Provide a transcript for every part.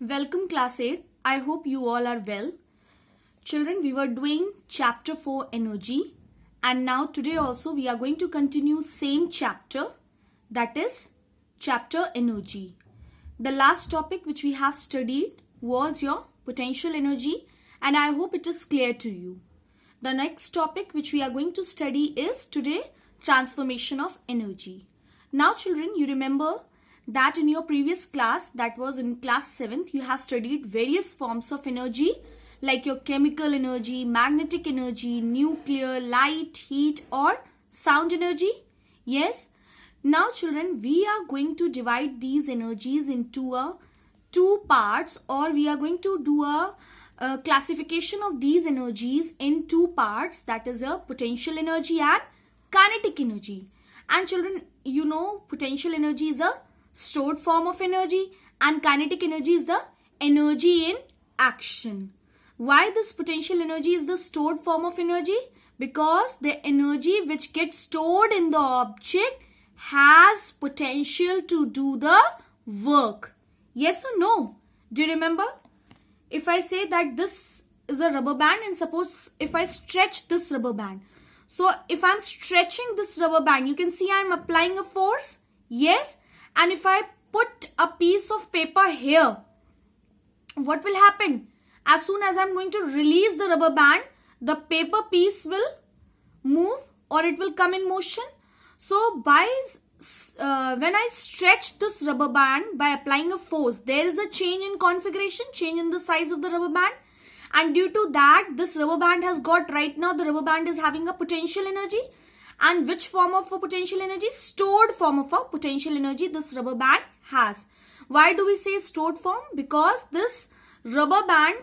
Welcome class 8. I hope you all are well. Children, we were doing chapter 4 energy, and now today also we are going to continue same chapter, that is chapter energy. The last topic which we have studied was your potential energy, and I hope it is clear to you. The next topic which we are going to study is today transformation of energy. Now children, you remember that in your previous class, that was in class 7th, you have studied various forms of energy like your chemical energy, magnetic energy, nuclear, light, heat or sound energy. Yes. Now children, we are going to divide these energies into two parts, or we are going to do a classification of these energies in two parts, that is a potential energy and kinetic energy. And children, you know potential energy is a stored form of energy and kinetic energy is the energy in action. Why this potential energy is the stored form of energy? Because the energy which gets stored in the object has potential to do the work. Yes or no? Do you remember? If I say that this is a rubber band, and suppose if I stretch this rubber band. So if I'm stretching this rubber band, you can see I'm applying a force. Yes. And if I put a piece of paper here, what will happen? As soon as I'm going to release the rubber band, the paper piece will move or it will come in motion. So when I stretch this rubber band by applying a force, there is a change in configuration, change in the size of the rubber band. And due to that, this rubber band has got, right now the rubber band is having a potential energy. And which form of a potential energy? Stored form of a potential energy this rubber band has. Why do we say stored form? Because this rubber band,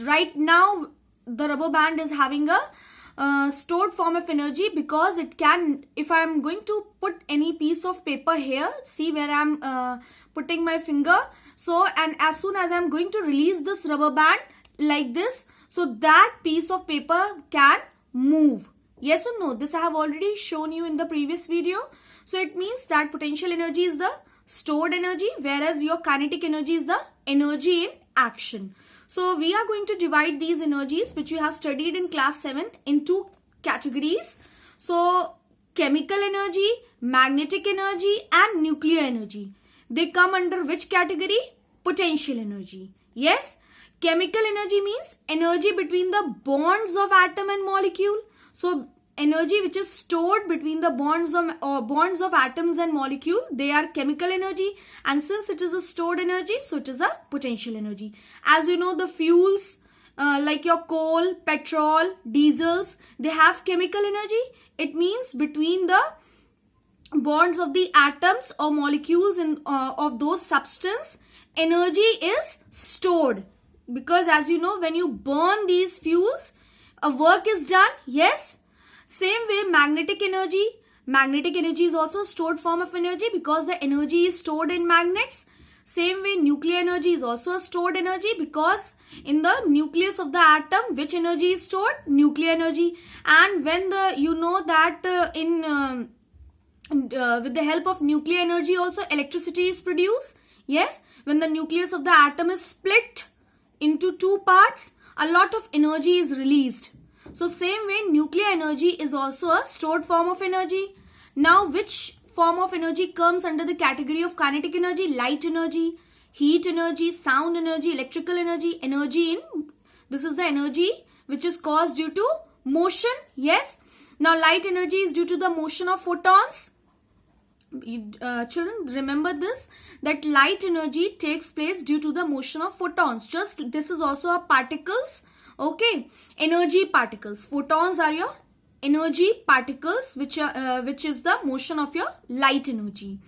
right now the rubber band is having a stored form of energy, because it can, if I am going to put any piece of paper here, see where I am putting my finger. So, and as soon as I am going to release this rubber band like this, so that piece of paper can move. Yes or no? This I have already shown you in the previous video. So it means that potential energy is the stored energy, whereas your kinetic energy is the energy in action. So we are going to divide these energies which you have studied in class 7th into categories. So chemical energy, magnetic energy and nuclear energy. They come under which category? Potential energy. Yes. Chemical energy means energy between the bonds of atom and molecule. So energy which is stored between the bonds of atoms and molecule, they are chemical energy, and since it is a stored energy, so it is a potential energy. As you know, the fuels like your coal, petrol, diesels, they have chemical energy. It means between the bonds of the atoms or molecules of those substance, energy is stored. Because as you know, when you burn these fuels, a work is done. Yes. Same way, magnetic energy. Magnetic energy is also a stored form of energy because the energy is stored in magnets. Same way, nuclear energy is also a stored energy because in the nucleus of the atom, which energy is stored? Nuclear energy. And when you know that with the help of nuclear energy also electricity is produced. Yes. When the nucleus of the atom is split into two parts, a lot of energy is released. So same way, nuclear energy is also a stored form of energy. Now which form of energy comes under the category of kinetic energy? Light energy, heat energy, sound energy, electrical energy, this is the energy which is caused due to motion. Yes. Now light energy is due to the motion of photons. Children, remember this, that light energy takes place due to the motion of photons. Just this is also a particles. Okay, energy particles. Photons are your energy particles, which is the motion of your light energy.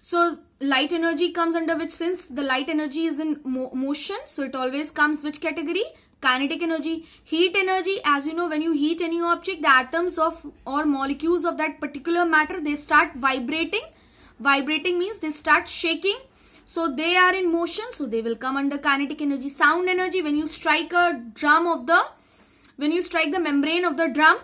So light energy comes under which, since the light energy is in motion, so it always comes which category? Kinetic energy. Heat energy, as you know, when you heat any object, the atoms of or molecules of that particular matter, they start vibrating. Vibrating means they start shaking. So they are in motion, so they will come under kinetic energy. Sound energy, when you strike a drum when you strike the membrane of the drum,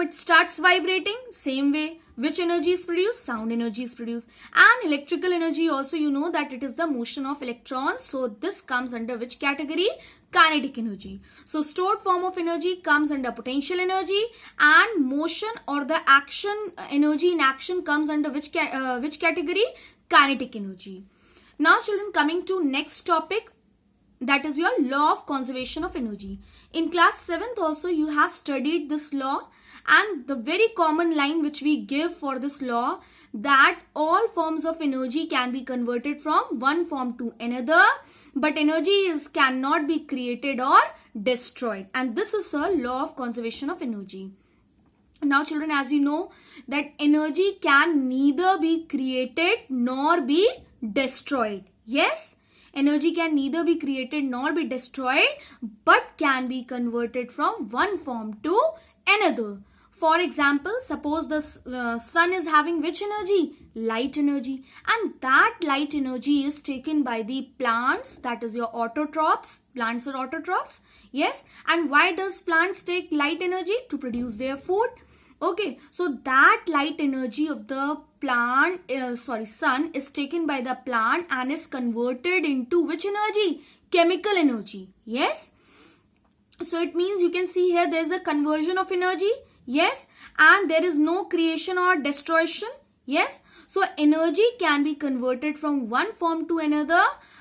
it starts vibrating. Same way, which energy is produced? Sound energy is produced. And electrical energy also, you know that it is the motion of electrons. So this comes under which category? Kinetic energy. So stored form of energy comes under potential energy, and motion or the action energy in action comes under which category? Kinetic energy. Now children, coming to next topic, that is your law of conservation of energy. In class 7th also you have studied this law, and the very common line which we give for this law, that all forms of energy can be converted from one form to another, but energy cannot be created or destroyed, and this is a law of conservation of energy. Now children, as you know that energy can neither be created nor be destroyed. Yes, energy can neither be created nor be destroyed, but can be converted from one form to another. For example, suppose the sun is having which energy? Light energy. And that light energy is taken by the plants, that is your autotrophs. Plants are autotrophs. Yes. And why does plants take light energy? To produce their food. Okay. So that light energy of the sun is taken by the plant and is converted into which energy? Chemical energy. Yes. So it means you can see here there is a conversion of energy. Yes, and there is no creation or destruction. Yes, so energy can be converted from one form to another,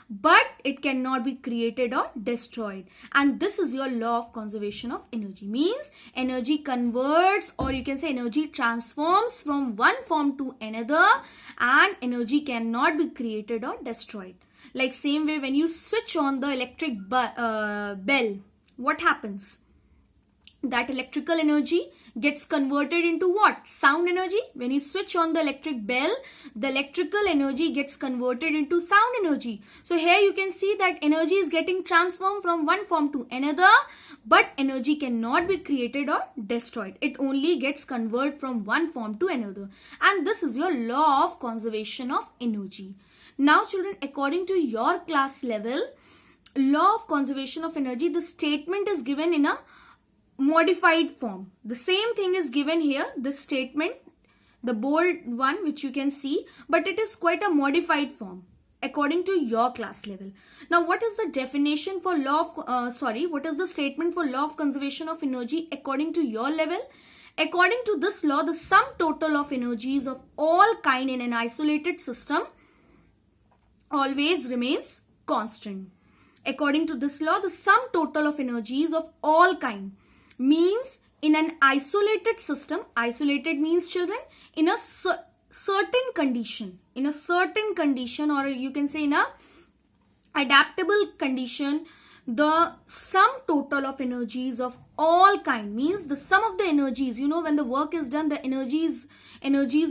but it cannot be created or destroyed. And this is your law of conservation of energy. Means energy converts, or you can say energy transforms from one form to another, and energy cannot be created or destroyed. Like same way, when you switch on the electric bell, what happens? That electrical energy gets converted into what? Sound energy. When you switch on the electric bell, the electrical energy gets converted into sound energy. So here you can see that energy is getting transformed from one form to another, but energy cannot be created or destroyed. It only gets converted from one form to another. And this is your law of conservation of energy. Now children, according to your class level, law of conservation of energy, the statement is given in a modified form. The same thing is given here, the statement, the bold one which you can see, but it is quite a modified form according to your class level. Now what is the definition for law of, what is the statement for law of conservation of energy according to your level? According to this law, the sum total of energies of all kind in an isolated system always remains constant. According to this law, the sum total of energies of all kind means in an isolated system, isolated means children, in a certain condition, or you can say in a adaptable condition, the sum total of energies of all kind means the sum of the energies, you know, when the work is done, the energies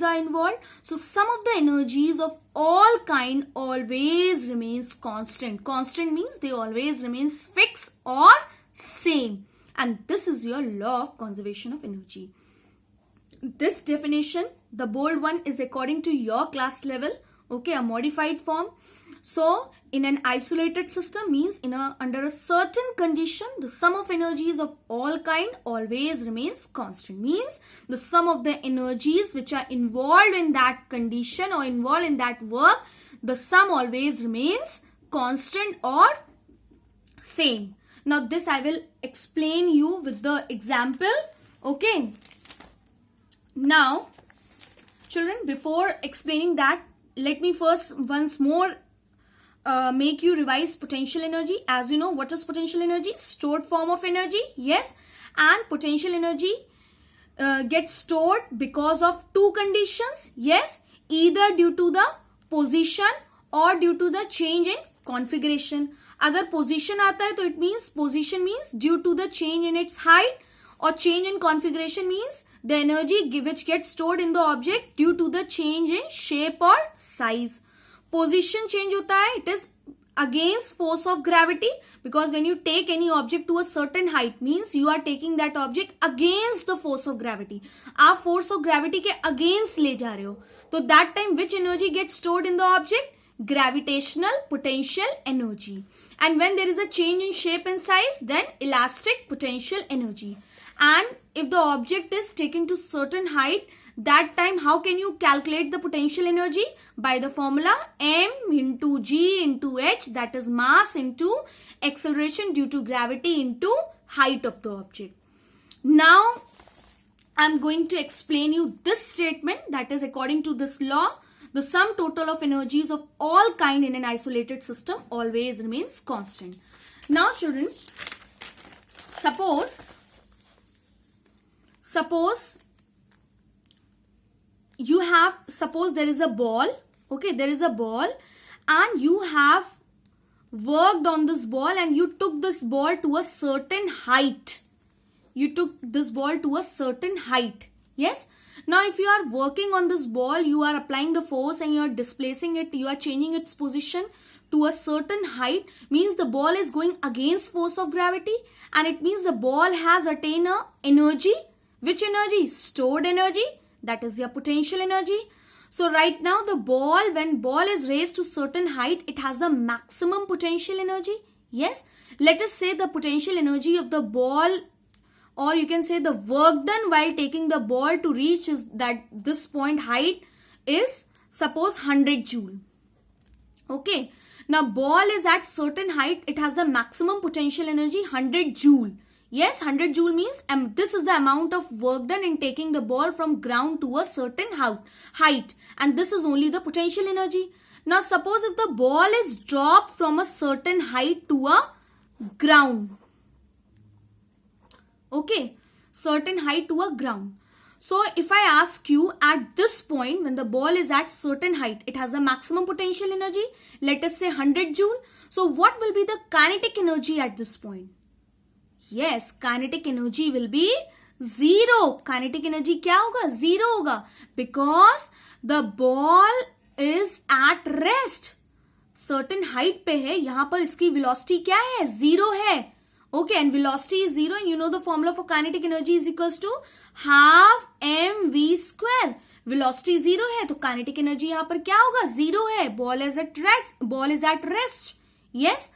are involved. So sum of the energies of all kind always remains constant. Constant means they always remains fixed or same. And this is your law of conservation of energy. This definition, the bold one, is according to your class level. Okay, a modified form. So, in an isolated system means under a certain condition, the sum of energies of all kind always remains constant. Means the sum of the energies which are involved in that condition or involved in that work, the sum always remains constant or same. Now this I will explain you with the example. Okay. Now children, before explaining that, let me first once more make you revise potential energy. As you know, what is potential energy? Stored form of energy. Yes. And potential energy gets stored because of two conditions. Yes. Either due to the position or due to the change in configuration. अगर position आता है तो it means position means due to the change in its height, और change in configuration means the energy which get stored in the object due to the change in shape और size. Position change होता है, it is against force of gravity, because when you take any object to a certain height means you are taking that object against the force of gravity. आप force of gravity के against ले जा रहे हो, तो that time which energy gets stored in the object? Gravitational potential energy. And when there is a change in shape and size, then elastic potential energy. And if the object is taken to certain height, That time, how can you calculate the potential energy? By the formula m into g into h, that is mass into acceleration due to gravity into height of the object. Now, I'm going to explain you this statement, that is according to this law, the sum total of energies of all kind in an isolated system always remains constant. Now children, suppose there is a ball, okay, there is a ball and you have worked on this ball and you took this ball to a certain height. You took this ball to a certain height. Yes. Now if you are working on this ball, you are applying the force and you are displacing it, you are changing its position to a certain height, means the ball is going against force of gravity, and it means the ball has attained a energy. Which energy? Stored energy, that is your potential energy. So right now the ball, when ball is raised to certain height, it has the maximum potential energy. Yes. Let us say the potential energy of the ball, or you can say the work done while taking the ball to reach is that this point height is suppose 100 joule. Okay. Now ball is at certain height. It has the maximum potential energy 100 joule. Yes, 100 joule means this is the amount of work done in taking the ball from ground to a certain height. And this is only the potential energy. Now suppose if the ball is dropped from a certain height to a ground. Okay, certain height to a ground. So if I ask you at this point, when the ball is at certain height, it has the maximum potential energy, let us say 100 joule. So what will be the kinetic energy at this point? Yes, kinetic energy will be 0. Kinetic energy क्या होगा? 0 होगा. Because the ball is at rest. Certain height पे है, यहाँ पर इसकी velocity क्या है? 0 है. Okay, and velocity is 0 and you know the formula for kinetic energy is equals to half mv square. Velocity 0 है तो kinetic energy यहाँ पर क्या होगा? 0 है. Ball is at rest. Yes.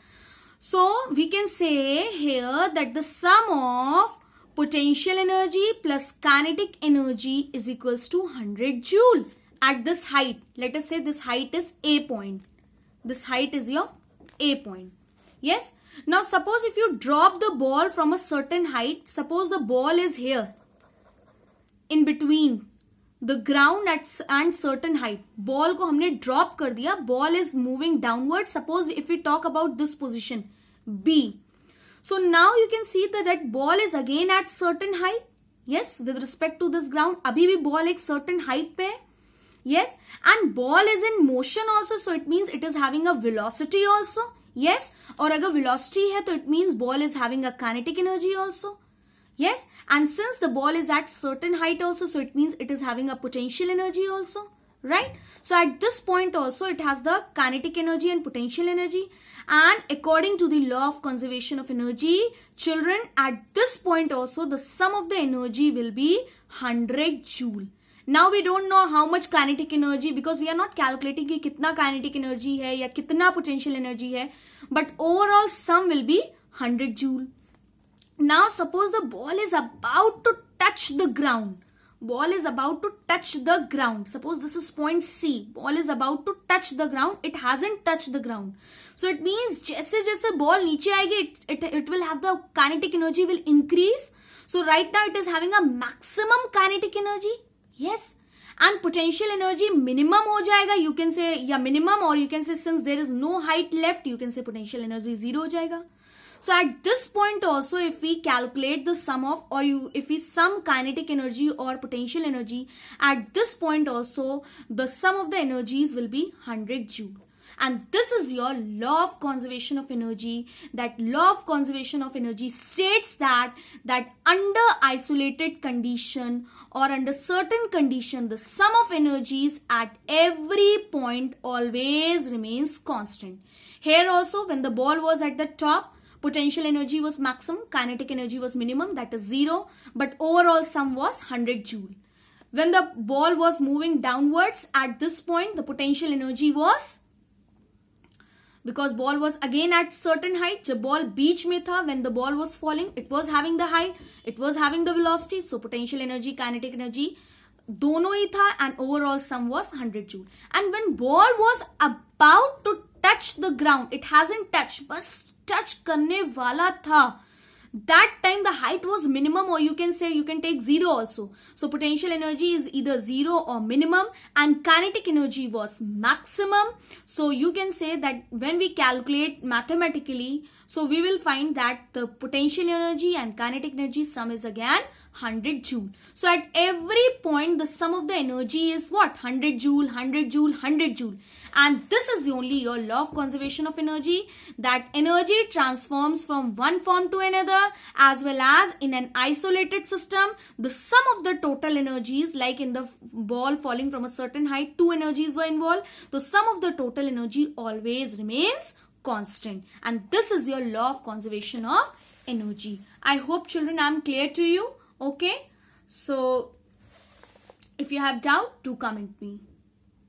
So we can say here that the sum of potential energy plus kinetic energy is equals to 100 joule at this height. Let us say this height is A point. This height is your A point. Yes. Now suppose if you drop the ball from a certain height, suppose the ball is here in between the ground and certain height. Ball को हमने drop कर दिया. Ball is moving downward. Suppose if we talk about this position B. So now you can see that ball is again at certain height. Yes, with respect to this ground. अभी भी ball एक certain height पे है. Yes, and ball is in motion also. So it means it is having a velocity also. Yes, और अगर velocity है तो it means ball is having a kinetic energy also. Yes, and since the ball is at certain height also, so it means it is having a potential energy also, right? So at this point also it has the kinetic energy and potential energy, and according to the law of conservation of energy, children, at this point also the sum of the energy will be 100 joule. Now we don't know how much kinetic energy because we are not calculating कि कितना kinetic energy है या कितना potential energy है, but overall sum will be 100 joule. Now suppose the ball is about to touch the ground. Ball is about to touch the ground. Suppose this is point C. Ball is about to touch the ground. It hasn't touched the ground. So it means जैसे जैसे ball नीचे आएगी, it will have the kinetic energy will increase. So right now it is having a maximum kinetic energy. Yes. And potential energy minimum हो जाएगा. You can say या minimum, or you can say since there is no height left, you can say potential energy 0 हो जाएगा. So at this point also, if we calculate the sum of, or if we sum kinetic energy or potential energy, at this point also the sum of the energies will be 100 joule. And this is your law of conservation of energy. That law of conservation of energy states that under isolated condition or under certain condition, the sum of energies at every point always remains constant. Here also, when the ball was at the top, potential energy was maximum, kinetic energy was minimum, that is 0, but overall sum was 100 joule. When the ball was moving downwards, at this point the potential energy was, because ball was again at certain height, जब ball बीच में था, when the ball was falling, it was having the height, it was having the velocity, so potential energy, kinetic energy दोनों ही था and overall sum was 100 joule. And when ball was about to touch the ground, it hasn't touched, बस touch करने वाला था, that time the height was minimum, or you can say you can take 0 also. So potential energy is either 0 or minimum, and kinetic energy was maximum. So you can say that when we calculate mathematically, so we will find that the potential energy and kinetic energy sum is again 100 joule. So at every point the sum of the energy is what? 100 joule, 100 joule, 100 joule. And this is only your law of conservation of energy, that energy transforms from one form to another, as well as in an isolated system, the sum of the total energies, like in the ball falling from a certain height, 2 energies were involved, the sum of the total energy always remains constant. And this is your law of conservation of energy. I hope, children, I am clear to you. Okay, so if you have doubt, do comment me.